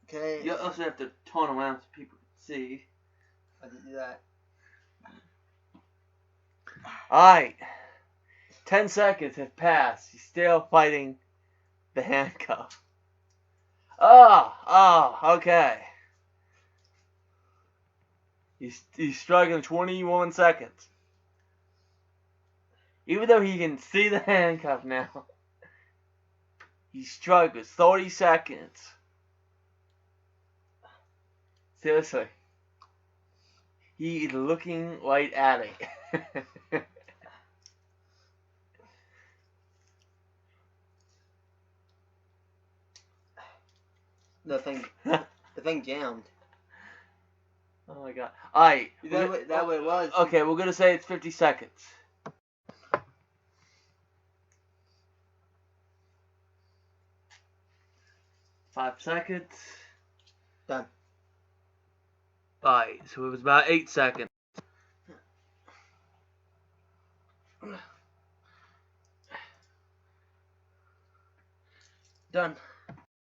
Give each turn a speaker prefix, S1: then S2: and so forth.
S1: Okay.
S2: You also have to turn around so people can see.
S1: I did do that.
S2: Alright. 10 seconds have passed. He's still fighting the handcuff. Okay. He's struggling 21 seconds. Even though he can see the handcuff now, he struggles 30 seconds. Seriously. He is looking right at it.
S1: The thing jammed.
S2: Oh my god. Alright.
S1: That what it was.
S2: Okay, we're gonna say it's 50 seconds. Five seconds.
S1: Done.
S2: Alright, so it was about 8 seconds.
S1: Done.